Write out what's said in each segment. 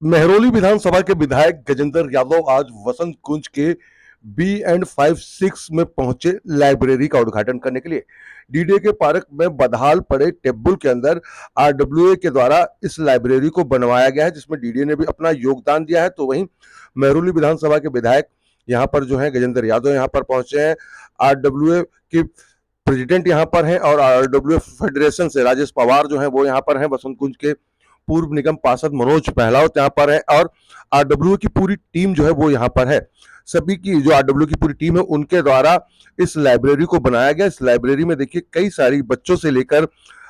महरौली विधानसभा के विधायक गजेंद्र यादव आज वसंत कुंज के B&56 में पहुंचे लाइब्रेरी का उद्घाटन करने के लिए। डीडीए के पार्क में बदहाल पड़े टेबल के अंदर आरडब्ल्यूए के द्वारा इस लाइब्रेरी को बनवाया गया है, जिसमें डीडीए ने भी अपना योगदान दिया है। तो वहीं महरौली विधानसभा के विधायक यहाँ पर जो है गजेंद्र यादव यहाँ पर पहुंचे हैं। आरडब्ल्यूए की प्रेसिडेंट यहाँ पर हैं और आरडब्ल्यूए फेडरेशन से राजेश पवार जो है वो यहाँ पर हैं। वसंत कुंज के पूर्व निगम पार्षद मनोज पहलावत यहाँ पर है और आरडब्ल्यू की पूरी टीम जो है वो यहाँ पर है। सभी की जो आरडब्ल्यू की पूरी टीम है उनके द्वारा इस लाइब्रेरी को बनाया गया। इस लाइब्रेरी में देखिए कई सारी बच्चों से लेकर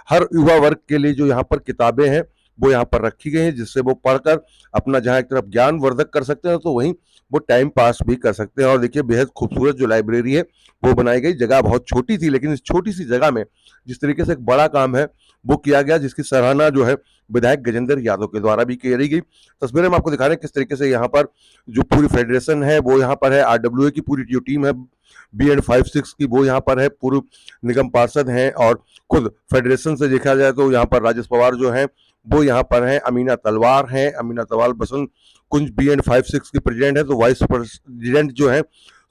हर युवा वर्ग के लिए जो यहाँ पर किताबें हैं वो यहाँ पर रखी गई हैं, जिससे वो पढ़कर अपना जहाँ एक तरफ ज्ञान वर्धक कर सकते हैं तो वहीं वो टाइम पास भी कर सकते हैं। और देखिए बेहद खूबसूरत जो लाइब्रेरी है वो बनाई गई। जगह बहुत छोटी थी, लेकिन इस छोटी सी जगह में जिस तरीके से एक बड़ा काम है वो किया गया, जिसकी सराहना जो है विधायक गजेंद्र यादव के द्वारा भी की गई। तस्वीरें हम आपको दिखा रहे हैं किस तरीके से यहाँ पर जो पूरी फेडरेशन है वो यहाँ पर है। आरडब्ल्यूए की पूरी जो टीम है B&56 की वो यहाँ पर है, पूर्व निगम पार्षद हैं और खुद फेडरेशन से देखा जाए तो यहाँ पर राजेश पवार जो हैं वो यहाँ पर हैं। अमीना तलवार हैं, अमीना तलवार बसंत कुंज B&56 की प्रेसिडेंट है। तो वाइस प्रेसिडेंट जो है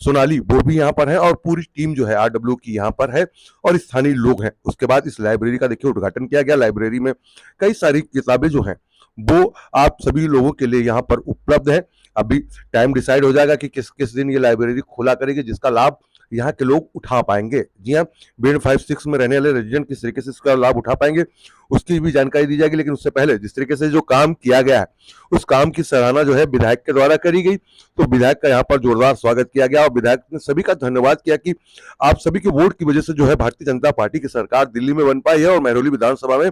सोनाली वो भी यहाँ पर है और पूरी टीम जो है आरडब्ल्यू की यहाँ पर है और स्थानीय लोग हैं। उसके बाद इस लाइब्रेरी का देखिए उद्घाटन किया गया। लाइब्रेरी में कई सारी किताबें जो हैं वो आप सभी लोगों के लिए यहाँ पर उपलब्ध है। अभी टाइम डिसाइड हो जाएगा कि किस किस दिन ये लाइब्रेरी खोला करेगी, जिसका लाभ यहाँ के लोग उठा पाएंगे। जी हाँ, B&56 में रहने वाले रेजिडेंट किस तरीके से इसका लाभ उठा पाएंगे उसकी भी जानकारी दी जाएगी। लेकिन उससे पहले जिस तरीके से जो काम किया गया है उस काम की सराहना जो है विधायक के द्वारा करी गई। तो विधायक का यहाँ पर जोरदार स्वागत किया गया और विधायक ने सभी का धन्यवाद किया कि आप सभी के वोट की वजह से जो है भारतीय जनता पार्टी की सरकार दिल्ली में बन पाई है और महरौली विधानसभा में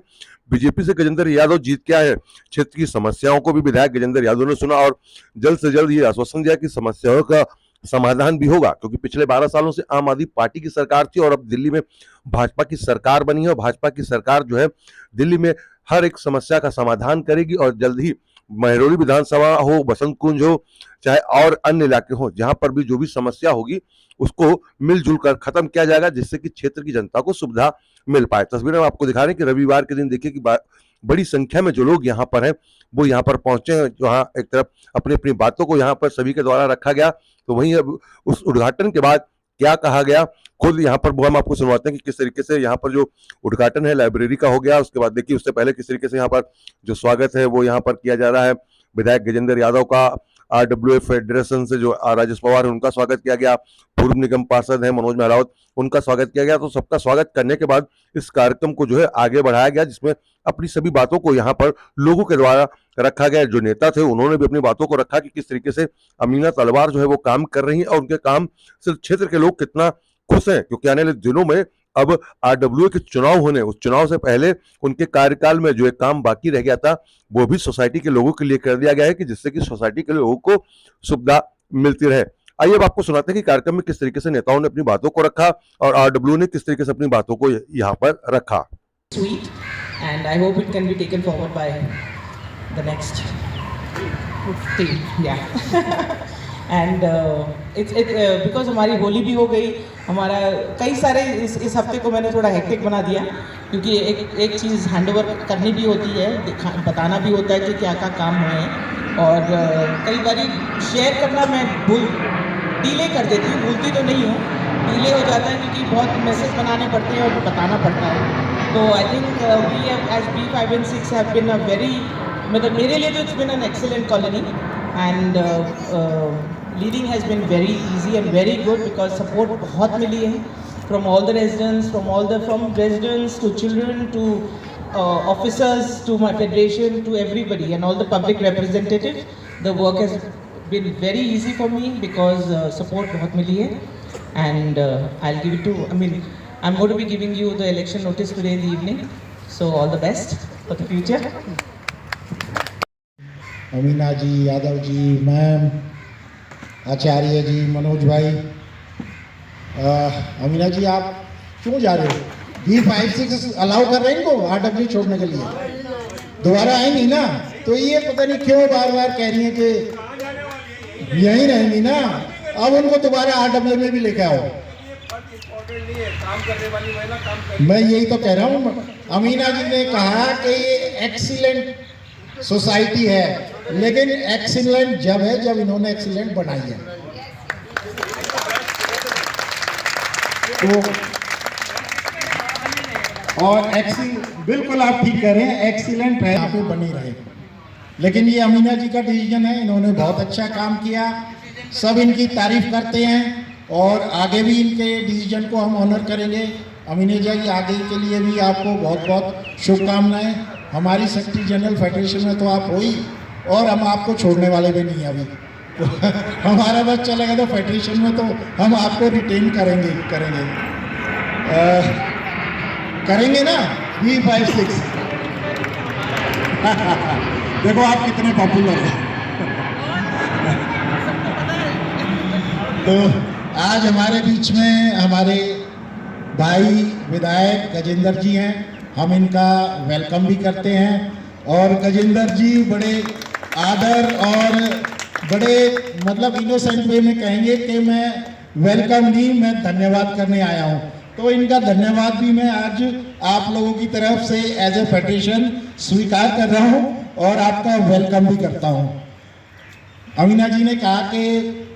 बीजेपी से गजेंद्र यादव जीत के आए हैं। क्षेत्र की समस्याओं को भी विधायक गजेंद्र यादव ने सुना और जल्द से जल्द ये आश्वासन दिया कि समस्याओं का समाधान भी होगा, क्योंकि पिछले 12 सालों से आम आदमी पार्टी की सरकार थी और अब दिल्ली में भाजपा की सरकार बनी है और भाजपा की सरकार जो है दिल्ली में हर एक समस्या का समाधान करेगी और जल्द ही महरौली विधानसभा हो, बसंत कुंज हो, चाहे और अन्य इलाके हो, जहां पर भी जो भी समस्या होगी उसको मिलजुल कर खत्म किया जाएगा, जिससे कि क्षेत्र की जनता को सुविधा मिल पाए। तस्वीरें हम आपको दिखा रहे हैं कि रविवार के दिन देखिए कि बड़ी संख्या में जो लोग यहाँ पर हैं वो यहाँ पर पहुंचे हैं, जहाँ एक तरफ अपनी अपनी बातों को यहाँ पर सभी के द्वारा रखा गया। तो वहीं अब उस उद्घाटन के बाद क्या कहा गया खुद यहाँ पर वो हम आपको सुनवाते हैं कि किस तरीके से यहाँ पर जो उद्घाटन है लाइब्रेरी का हो गया। उसके बाद देखिए उससे पहले किस तरीके से यहाँ पर जो स्वागत है वो यहाँ पर किया जा रहा है। विधायक गजेंद्र यादव का आरडब्ल्यूए फेडरेशन से जो राजेश पवार है उनका स्वागत किया गया, पूर्व निगम पार्षद है मनोज महलावत उनका स्वागत किया गया। तो सबका स्वागत करने के बाद इस कार्यक्रम को जो है आगे बढ़ाया गया, जिसमें अपनी सभी बातों को यहाँ पर लोगों के द्वारा रखा गया। जो नेता थे उन्होंने भी अपनी बातों को रखा कि किस तरीके से अमीना तलवार जो है वो काम कर रही है और उनके काम से क्षेत्र के लोग कितना खुश हैं, क्योंकि आने वाले दिनों में अब आरडब्ल्यू के चुनाव होने, उस चुनाव से पहले उनके कार्यकाल में जो एक काम बाकी रह गया था वो भी सोसाइटी के लोगों के लिए कर दिया गया है कि जिससे कि सोसाइटी के लोगों को सुविधा मिलती रहे। आइए अब आपको सुनाते हैं कि कार्यक्रम में किस तरीके से नेताओं ने अपनी बातों को रखा और आरडब्ल्यू ने किस तरीके से अपनी बातों को यहाँ पर रखा। Sweet, and I hope it can be taken forward by the next team. Yeah. And because हमारी होली भी हो गई, हमारा कई सारे इस हफ्ते को मैंने थोड़ा हेक्टिक बना दिया, क्योंकि एक चीज़ हैंड ओवर करनी भी होती है, बताना भी होता है कि क्या क्या काम हुए हैं और कई बार शेयर करना मैं डिले कर देती हूँ, भूलती तो नहीं हूँ, डिले हो जाता है क्योंकि बहुत मैसेज बनाने पड़ते हैं और बताना पड़ता है। तो I think we as B&56 have been a very, मतलब मेरे लिए तो it's been an excellent colony and leading has been very easy and very good because support बहुत मिली है from all the residents, from residents to children to officers to my federation to everybody and all the public representatives. The work has been very easy for me because support बहुत मिली है and I'll give it to, I mean I'm going to be giving you the election notice today in the evening, so all the best for the future. Amina ji, Yadav ji, ma'am, Acharya ji, Manoj भाई, अमीना जी आप क्यों जा रहे हो? B&56 allow कर रहे हैं इनको आरडब्ल्यू छोड़ने के लिए, दोबारा आएंगी ना? तो ये पता नहीं क्यों बार बार कह रही है कि यहीं रहेंगी ना, अब उनको दोबारा आरडब्ल्यू में भी लेके आओ। मैं यही तो कह रहा हूँ, अमीना जी ने कहा कि ये एक्सीलेंट सोसाइटी है लेकिन एक्सीलेंट जब है जब इन्होंने एक्सीलेंट बनाई है। तो और बिल्कुल आप ठीक कह रहे हैं, एक्सीलेंट है, यहाँ पे बनी रहे। लेकिन ये अमीना जी का डिसीजन है, इन्होंने बहुत अच्छा काम किया, सब इनकी तारीफ करते हैं और आगे भी इनके डिसीजन को हम ऑनर करेंगे। अमीना जी आगे के लिए भी आपको बहुत बहुत शुभकामनाएं। हमारी सेक्रेटरी जनरल फेडरेशन में तो आप हो ही, और हम आपको छोड़ने वाले भी नहीं अभी हमारा बस चलेगा तो फेडरेशन में तो हम आपको रिटेन करेंगे ना B56 देखो आप कितने पॉपुलर हैं तो आज हमारे बीच में हमारे भाई विधायक गजेंद्र जी हैं, हम इनका वेलकम भी करते हैं। और गजेंद्र जी बड़े आदर और बड़े मतलब इनोसेंट वे में कहेंगे कि मैं वेलकम नहीं, मैं धन्यवाद करने आया हूं। तो इनका धन्यवाद भी मैं आज आप लोगों की तरफ से एज ए फेडरेशन स्वीकार कर रहा हूं और आपका वेलकम भी करता हूं। अमीना जी ने कहा कि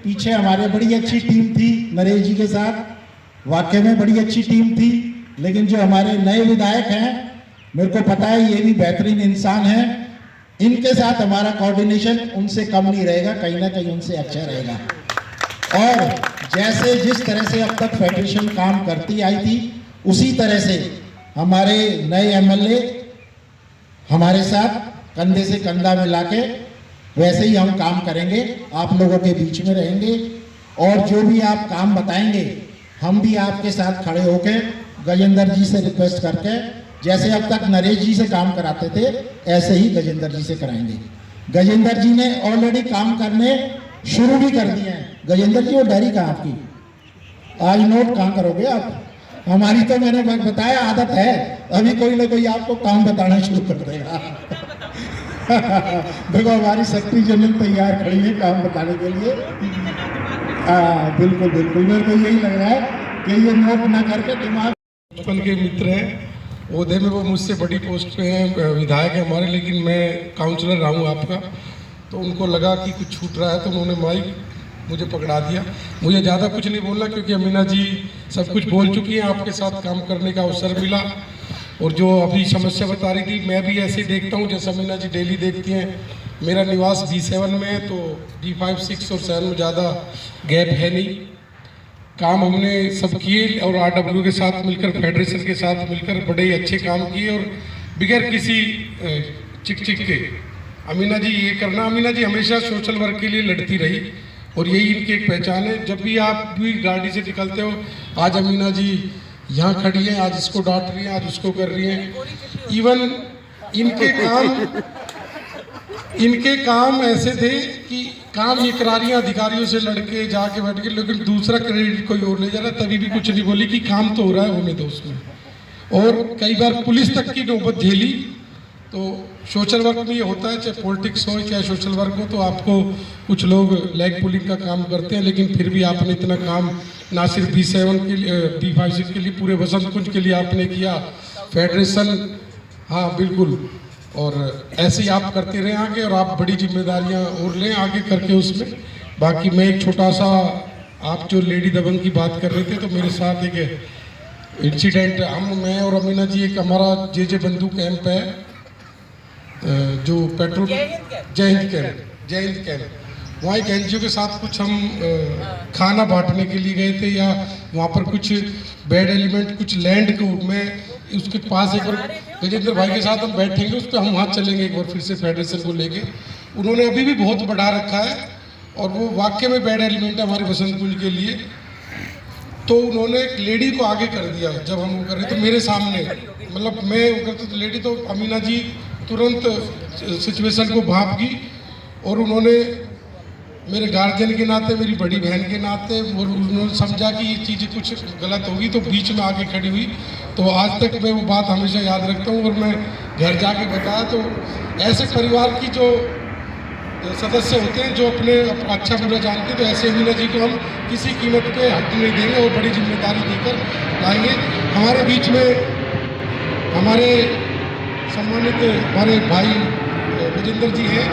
पीछे हमारे बड़ी अच्छी टीम थी नरेश जी के साथ, वाकई में बड़ी अच्छी टीम थी, लेकिन जो हमारे नए विधायक हैं मेरे को पता है ये भी बेहतरीन इंसान हैं, इनके साथ हमारा कोऑर्डिनेशन उनसे कम नहीं रहेगा, कहीं ना कहीं उनसे अच्छा रहेगा। और जैसे जिस तरह से अब तक फेडरेशन काम करती आई थी उसी तरह से हमारे नए एमएलए हमारे साथ कंधे से कंधा मिला के वैसे ही हम काम करेंगे, आप लोगों के बीच में रहेंगे और जो भी आप काम बताएंगे हम भी आपके साथ खड़े होकर गजेंद्र जी से रिक्वेस्ट करके जैसे अब तक नरेश जी से काम कराते थे ऐसे ही गजेंद्र जी से कराएंगे। गजेंद्र जी ने ऑलरेडी काम करने शुरू भी कर दिए हैं। गजेंद्र जी वो डायरी कहाँ आपकी, आज नोट कहाँ करोगे आप? हमारी तो मैंने बताया आदत है, अभी कोई ना कोई आपको काम बताना शुरू कर देगा देखो हमारी सेक्रेटरी जनरल तैयार खड़ी है काम बताने के लिए। बिल्कुल बिल्कुल, मेरे को यही लग रहा है कि ये नोट ना करके दिमाग बचपन के मित्र हैं, ओहदे में वो मुझसे बड़ी पोस्ट पे हैं, विधायक है हमारे, लेकिन मैं काउंसलर रहा हूँ आपका। तो उनको लगा कि कुछ छूट रहा है तो उन्होंने माइक मुझे पकड़ा दिया। मुझे ज़्यादा कुछ नहीं बोलना क्योंकि अमीना जी सब कुछ बोल चुकी हैं, आपके साथ काम करने का अवसर मिला। और जो अभी समस्या बता रही थी मैं भी ऐसे ही देखता हूँ जैसे अमीना जी डेली देखती हैं। मेरा निवास B7 में है तो D56 और 7 में ज़्यादा गैप है नहीं। काम हमने सब किए और RW के साथ मिलकर, फेडरेशन के साथ मिलकर बड़े ही अच्छे काम किए और बगैर किसी चिक के। अमीना जी ये करना, अमीना जी हमेशा सोशल वर्क के लिए लड़ती रही और यही इनकी एक पहचान है। जब भी आप भी गाड़ी से निकलते हो, आज अमीना जी यहाँ खड़ी है, आज इसको डांट रही है, आज उसको कर रही है। इवन इनके काम ऐसे थे कि काम ये करा रही है अधिकारियों से लड़के जाके बैठ के, लेकिन दूसरा क्रेडिट कोई और ले जा रहा, तभी भी कुछ नहीं बोली कि काम तो हो रहा है, होने दो उसमें। और कई बार पुलिस तक की नौबत झेली। तो सोशल वर्क में ये होता है, चाहे पॉलिटिक्स हो चाहे सोशल वर्क हो, तो आपको कुछ लोग लेग पुलिंग का काम करते हैं, लेकिन फिर भी आपने इतना काम ना सिर्फ B7 के लिए, B56 के लिए, पूरे वसंत कुंज के लिए आपने किया, फेडरेशन, हाँ बिल्कुल। और ऐसे ही आप करते रहे आगे और आप बड़ी जिम्मेदारियां और लें आगे करके उसमें। बाकी मैं एक छोटा सा, आप जो लेडी दबंग की बात कर रहे थे, तो मेरे साथ एक इंसिडेंट, मैं और अमीना जी, एक हमारा जे बंधु कैंप है जो पेट्रोल, जय हिंद कैंप, वहाँ एक NGO के साथ कुछ हम खाना बांटने के लिए गए थे, या वहाँ पर कुछ बैड एलिमेंट, कुछ लैंड को, मैं उसके पास एक बार गजेंद्र भाई के साथ हम बैठेंगे, उस पर हम वहाँ चलेंगे एक बार फिर से फेडरेशन को लेके। उन्होंने अभी भी बहुत बढ़ा रखा है और वो वाकई में बैड एलिमेंट है हमारे वसंत कुंज के लिए। तो उन्होंने एक लेडी को आगे कर दिया जब हम वो कर रहे थे मेरे सामने, मतलब मैं वो करते तो लेडी, तो अमीना जी तुरंत सिचुएशन को भाप गई और उन्होंने मेरे गार्जियन के नाते, मेरी बड़ी बहन के नाते, और उन्होंने समझा कि ये चीज़ें कुछ गलत होगी तो बीच में आके खड़ी हुई। तो आज तक मैं वो बात हमेशा याद रखता हूँ और मैं घर जाके बताया। तो ऐसे परिवार की जो सदस्य होते हैं जो अपने अच्छा बुरा जानते हैं, तो ऐसे अमीना जी को हम किसी कीमत पे हक नहीं देंगे और बड़ी जिम्मेदारी देकर लाएंगे। हमारे बीच में हमारे सम्मानित हमारे भाई गजेंद्र जी हैं,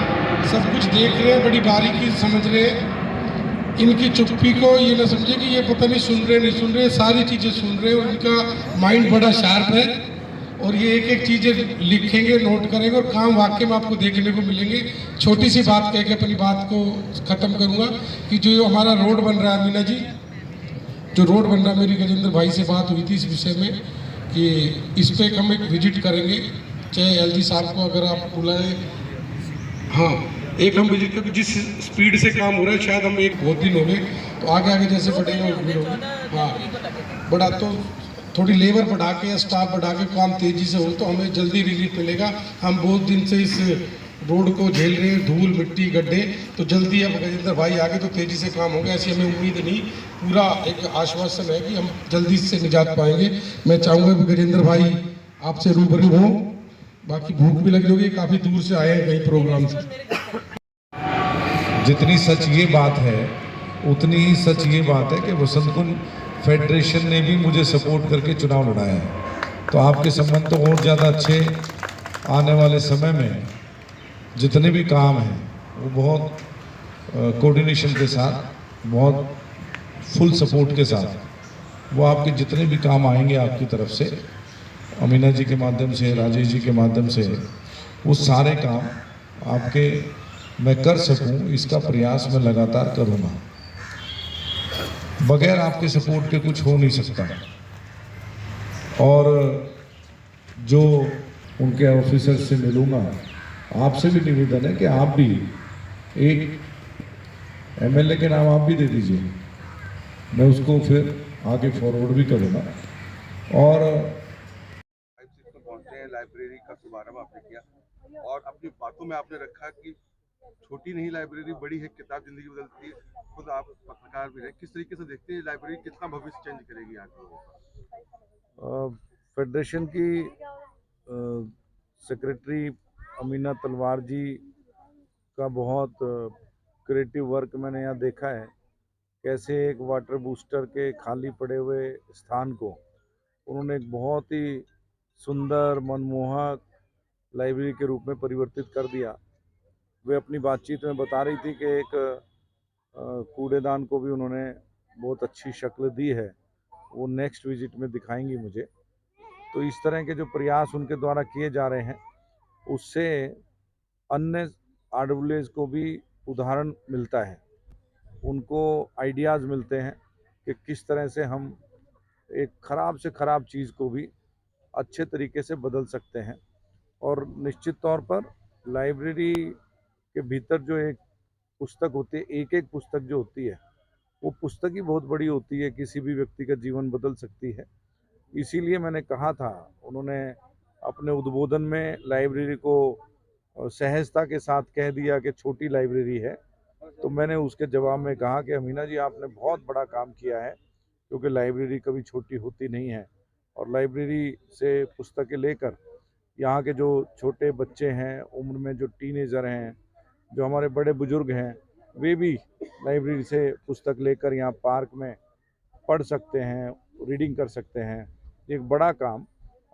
सब कुछ देख रहे हैं, बड़ी बारीकी से समझ रहे हैं। इनकी चुप्पी को ये ना समझे कि ये पता नहीं सुन रहे, सारी चीज़ें सुन रहे हैं और इनका माइंड बड़ा शार्प है और ये एक एक चीज़ें लिखेंगे, नोट करेंगे और काम वाकई में आपको देखने को मिलेंगे। छोटी सी बात कह के अपनी बात को ख़त्म करूँगा कि जो हमारा रोड बन रहा है मीना जी, जो रोड बन रहा है, मेरी गजेंद्र भाई से बात हुई थी इस विषय में कि इस पर हम एक विजिट करेंगे, चाहे एलजी साहब को अगर आप बुलाएं, हाँ एक हम विजिट करेंगे। जिस स्पीड से काम हो रहा है शायद हम एक बहुत दिन हो गए, तो आगे आगे जैसे बढ़ेगा और भीड़ होगी। हाँ बड़ा तो थोड़ी लेबर बढ़ा के या स्टाफ बढ़ा के काम तेज़ी से हो तो हमें जल्दी रिलीफ मिलेगा। हम बहुत दिन से इस रोड को झेल रहे हैं, धूल मिट्टी गड्ढे, तो जल्दी अब गजेंद्र भाई आगे तो तेज़ी से काम होगा, ऐसी हमें उम्मीद नहीं, पूरा एक आश्वासन है कि हम जल्दी से निजात पाएंगे। मैं चाहूँगा कि गजेंद्र भाई आपसे रूबरू हों, बाकी भूख भी लगी होगी, काफ़ी दूर से आए हैं कई प्रोग्राम से। जितनी सच ये बात है उतनी ही सच ये बात है कि वसंत कुंज फेडरेशन ने भी मुझे सपोर्ट करके चुनाव लड़ाया है, तो आपके संबंध तो और ज़्यादा अच्छे। आने वाले समय में जितने भी काम हैं वो बहुत कोऑर्डिनेशन के साथ, बहुत फुल सपोर्ट के साथ वो आपके जितने भी काम आएंगे आपकी तरफ से, अमीना जी के माध्यम से, राजेश जी के माध्यम से, वो सारे काम आपके मैं कर सकूं इसका प्रयास मैं लगातार करूंगा। बगैर आपके सपोर्ट के कुछ हो नहीं सकता। और जो उनके ऑफिसर से मिलूंगा, आपसे भी निवेदन है कि आप भी एक एमएलए के नाम आप भी दे दीजिए, मैं उसको फिर आगे फॉरवर्ड भी करूंगा। और पहुंचे हैं, लाइब्रेरी का शुभारंभ आपने किया और अपनी बातों में आपने रखा कि छोटी नहीं लाइब्रेरी बड़ी है, किताब जिंदगी बदलती है। खुद आप पत्रकार भी रहे, किस तरीके से देखते हैं लाइब्रेरी कितना भविष्य चेंज करेगी यहाँ के लोगों का? फेडरेशन की सेक्रेटरी अमीना तलवार जी का बहुत क्रिएटिव वर्क मैंने यहाँ देखा है, कैसे एक वाटर बूस्टर के खाली पड़े हुए स्थान को उन्होंने एक बहुत ही सुंदर मनमोहक लाइब्रेरी के रूप में परिवर्तित कर दिया। वे अपनी बातचीत में बता रही थी कि एक कूड़ेदान को भी उन्होंने बहुत अच्छी शक्ल दी है, वो नेक्स्ट विजिट में दिखाएंगी मुझे। तो इस तरह के जो प्रयास उनके द्वारा किए जा रहे हैं उससे अन्य आरडब्ल्यूएस को भी उदाहरण मिलता है, उनको आइडियाज़ मिलते हैं कि किस तरह से हम एक ख़राब से ख़राब चीज़ को भी अच्छे तरीके से बदल सकते हैं। और निश्चित तौर पर लाइब्रेरी के भीतर जो एक पुस्तक होती है, एक एक पुस्तक जो होती है वो पुस्तक ही बहुत बड़ी होती है, किसी भी व्यक्ति का जीवन बदल सकती है। इसीलिए मैंने कहा था, उन्होंने अपने उद्बोधन में लाइब्रेरी को सहजता के साथ कह दिया कि छोटी लाइब्रेरी है, तो मैंने उसके जवाब में कहा कि अमीना जी आपने बहुत बड़ा काम किया है, क्योंकि लाइब्रेरी कभी छोटी होती नहीं है। और लाइब्रेरी से पुस्तकें लेकर यहाँ के जो छोटे बच्चे हैं, उम्र में जो टीनेजर हैं, जो हमारे बड़े बुजुर्ग हैं, वे भी लाइब्रेरी से पुस्तक लेकर यहाँ पार्क में पढ़ सकते हैं, रीडिंग कर सकते हैं। एक बड़ा काम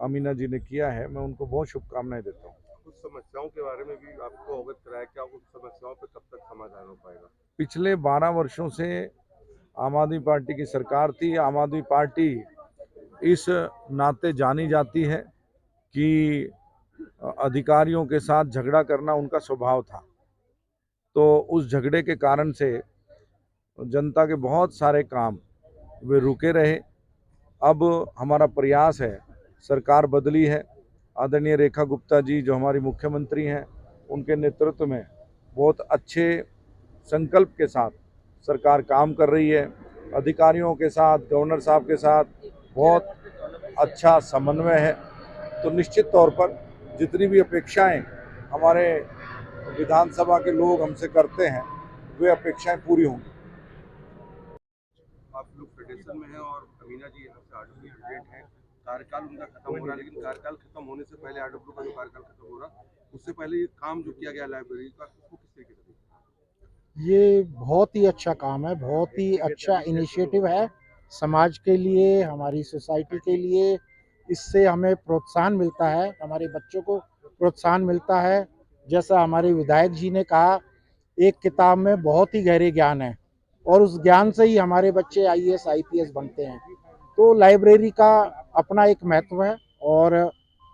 अमीना जी ने किया है, मैं उनको बहुत शुभकामनाएं देता हूँ। कुछ समस्याओं के बारे में भी आपको अवगत कराया, क्या उस समस्याओं पर कब तक समाधान हो पाएगा? पिछले 12 वर्षों से आम आदमी पार्टी की सरकार थी। आम आदमी पार्टी इस नाते जानी जाती है कि अधिकारियों के साथ झगड़ा करना उनका स्वभाव था, तो उस झगड़े के कारण से जनता के बहुत सारे काम वे रुके रहे। अब हमारा प्रयास है, सरकार बदली है, आदरणीय रेखा गुप्ता जी जो हमारी मुख्यमंत्री हैं, उनके नेतृत्व में बहुत अच्छे संकल्प के साथ सरकार काम कर रही है। अधिकारियों के साथ, गवर्नर साहब के साथ बहुत अच्छा समन्वय है। तो निश्चित तौर पर जितनी भी अपेक्षाएं हमारे विधानसभा के लोग हमसे करते हैं, वे अपेक्षाएं पूरी होंगी। आप लोग फेडरेशन में हैं और अमीना जी यहाँ से आरडब्ल्यू प्रेसिडेंट हैं, कार्यकाल उनका खत्म हो रहा है, लेकिन कार्यकाल खत्म होने से पहले आरडब्ल्यू का जो कार्यकाल खत्म हो रहा, उससे पहले ये काम जो किया गया लाइब्रेरी का, उसको किस तरीके से देखते हैं? ये बहुत ही अच्छा काम है, बहुत ही अच्छा इनिशिएटिव है समाज के लिए, हमारी सोसाइटी के लिए। इससे हमें प्रोत्साहन मिलता है, हमारे बच्चों को प्रोत्साहन मिलता है जैसा हमारे विधायक जी ने कहा, एक किताब में बहुत ही गहरे ज्ञान है और उस ज्ञान से ही हमारे बच्चे आईएएस आईपीएस बनते हैं। तो लाइब्रेरी का अपना एक महत्व है और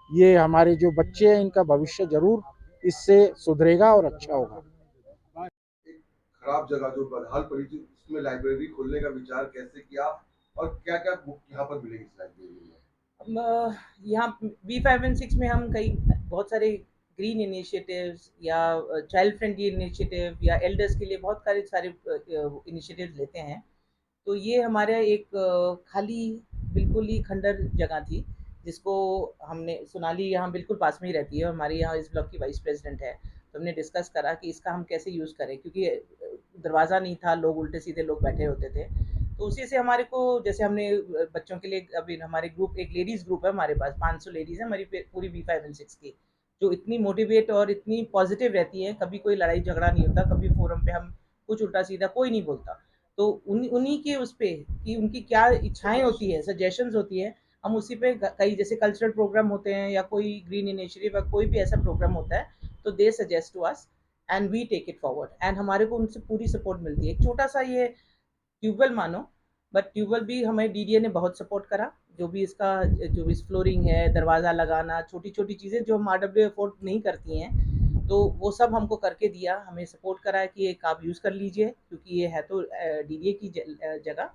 ये हमारे जो बच्चे हैं इनका भविष्य जरूर इससे सुधरेगा और अच्छा होगा। एक खराब जगह जो बदहाल पड़ी थी उसमें लाइब्रेरी खोलने का विचार कैसे किया और क्या क्या बुक यहाँ पर मिलेगी इस लाइब्रेरी में? यहाँ B5 and 6 में हम कई बहुत सारे ग्रीन इनिशिएटिव्स या चाइल्ड फ्रेंडली इनिशिएटिव या एल्डर्स के लिए बहुत सारे इनिशिएटिव्स लेते हैं। तो ये हमारा एक खाली बिल्कुल ही खंडर जगह थी जिसको हमने, सोनाली यहाँ बिल्कुल पास में ही रहती है, हमारे यहाँ इस ब्लॉक की वाइस प्रेसिडेंट है। तो हमने डिस्कस करा कि इसका हम कैसे यूज़ करें, क्योंकि दरवाज़ा नहीं था, लोग उल्टे सीधे लोग बैठे होते थे। तो उसी से हमारे को, जैसे हमने बच्चों के लिए अभी हमारे ग्रुप, एक लेडीज़ ग्रुप है हमारे पास, 500 लेडीज़ है हमारी पूरी B5 and 6 की, जो इतनी मोटिवेट और इतनी पॉजिटिव रहती है। कभी कोई लड़ाई झगड़ा नहीं होता, कभी फोरम पे हम कुछ उल्टा सीधा कोई नहीं बोलता। तो उन्हीं के उस पे कि उनकी क्या इच्छाएं होती है, सजेशंस होती है, हम उसी पे कई जैसे कल्चरल प्रोग्राम होते हैं या कोई ग्रीन इनिशिएटिव या कोई भी ऐसा प्रोग्राम होता है, तो they suggest to us and we take it forward and हमारे को उनसे पूरी सपोर्ट मिलती है। एक छोटा सा ये ट्यूबवेल मानो, बट ट्यूबवेल भी हमें डीडीए ने बहुत सपोर्ट करा। जो भी इसका, जो भी फ्लोरिंग है, दरवाज़ा लगाना, छोटी छोटी चीज़ें जो हम आरडब्ल्यू अफोर्ड नहीं करती हैं, तो वो सब हमको करके दिया, हमें सपोर्ट करा है कि एक आप यूज़ कर लीजिए, क्योंकि ये है तो डीडीए की जगह।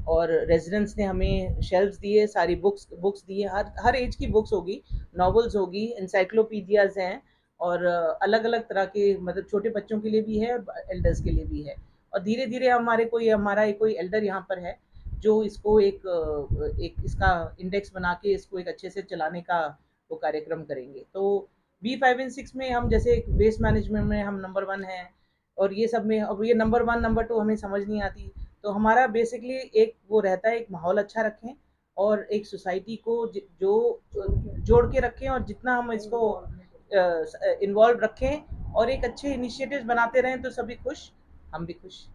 और रेजिडेंट्स ने हमें शेल्फ्स दिए, सारी बुक्स दिए, हर एज की बुक्स होगी, नॉवेल्स होगी, इंसाइक्लोपीडियाज़ हैं, और अलग अलग तरह के, मतलब छोटे बच्चों के लिए भी है और एल्डर्स के लिए भी है। और धीरे धीरे हमारा एक कोई एल्डर यहाँ पर है जो इसको एक इसका इंडेक्स बना के इसको एक अच्छे से चलाने का वो कार्यक्रम करेंगे। तो B5 and 6 में हम जैसे वेस्ट मैनेजमेंट में हम नंबर 1 हैं, और ये सब में अब ये नंबर 1 नंबर 2 हमें समझ नहीं आती। तो हमारा बेसिकली एक वो रहता है, एक माहौल अच्छा रखें और एक सोसाइटी को जो जोड़ के रखें, और जितना हम इसको इन्वॉल्व रखें और एक अच्छे इनिशिएटिव्स बनाते रहें, तो सभी खुश, हम भी खुश।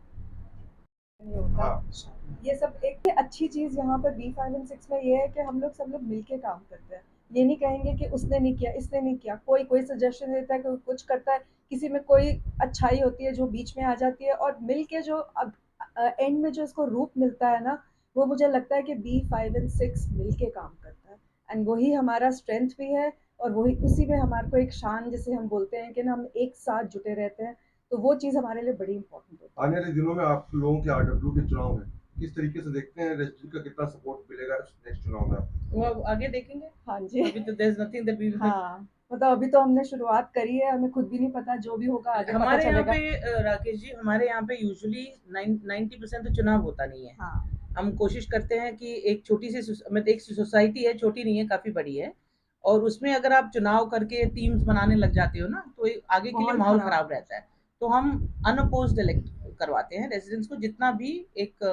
ये सब एक अच्छी चीज़ यहाँ पर B5 and 6 में ये है कि हम लोग सब लोग मिलके काम करते हैं। ये नहीं कहेंगे कि उसने नहीं किया, इसने नहीं किया, कोई सजेशन देता है, कोई कुछ करता है, किसी में कोई अच्छाई होती है जो बीच में आ जाती है, और मिलके जो एंड में जो इसको रूप मिलता है ना, वो मुझे लगता है कि B5 and 6 मिलके काम करता है, एंड वही हमारा स्ट्रेंथ भी है, और वही उसी में हमारे को एक शान, जिसे हम बोलते हैं कि ना हम एक साथ जुटे रहते हैं, तो वो चीज़ हमारे लिए बड़ी इंपॉर्टेंट होती है। आने वाले दिनों में आप लोगों के आरडब्ल्यू के चुनाव में किस तरीके से देखते हैं, रेजिडेंट का कितना सपोर्ट मिलेगा नेक्स्ट चुनाव में आपको? वो आगे देखेंगे। हाँ जी। अभी तो there is nothing that we हाँ, मतलब अभी तो हमने शुरुआत करी है, हमें खुद भी नहीं पता, जो भी होगा आगे पता हमारे यहाँ चलेगा। पे राकेश जी, हमारे यहाँ पे यूजुअली 90% तो चुनाव होता नहीं है। हाँ, हम कोशिश करते हैं कि एक छोटी सी मतलब एक सोसाइटी है, छोटी नहीं है, काफी बड़ी है, और उसमें अगर आप चुनाव करके टीम्स बनाने लग जाते हो ना, तो आगे के लिए माहौल खराब रहता है। तो हम अनअपोज्ड इलेक्ट करवाते हैं रेजिडेंट्स को, जितना भी एक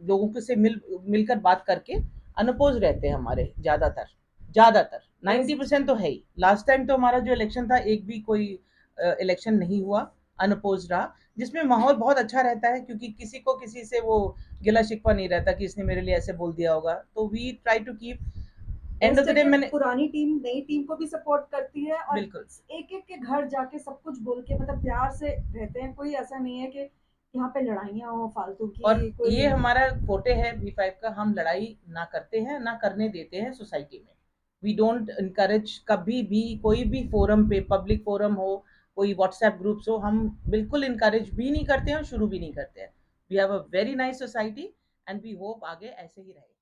लोगों के से मिलकर बात करके अनअपोज रहते हैं हमारे ज़्यादातर 90% तो है ही। लास्ट टाइम तो हमारा जो इलेक्शन था, एक भी कोई इलेक्शन नहीं हुआ अनअपोज रहा, जिसमें माहौल बहुत अच्छा रहता है, क्योंकि किसी को किसी से वो गिला शिकवा नहीं रहता कि इसने मेरे लिए ऐसे बोल दिया होगा। तो we try to keep end of the day. मैंने पुरानी टीम नई टीम को भी सपोर्ट करती है, और बिल्कुल एक एक के घर जाके सब कुछ बोल के, मतलब प्यार से रहते हैं। कोई ऐसा नहीं है कि यहाँ पे लड़ाइयाँ हो फालतू की। और कोई ये हमारा फोटे है B5 का, हम लड़ाई ना करते हैं, ना करने देते हैं सोसाइटी में। वी डोंट इनकरेज कभी भी, कोई भी फोरम पे, पब्लिक फोरम हो, कोई व्हाट्सएप ग्रुप्स हो, हम बिल्कुल इनकरेज भी नहीं करते हैं और शुरू भी नहीं करते हैं। We have a very nice society and we hope आगे ऐसे ही रहे।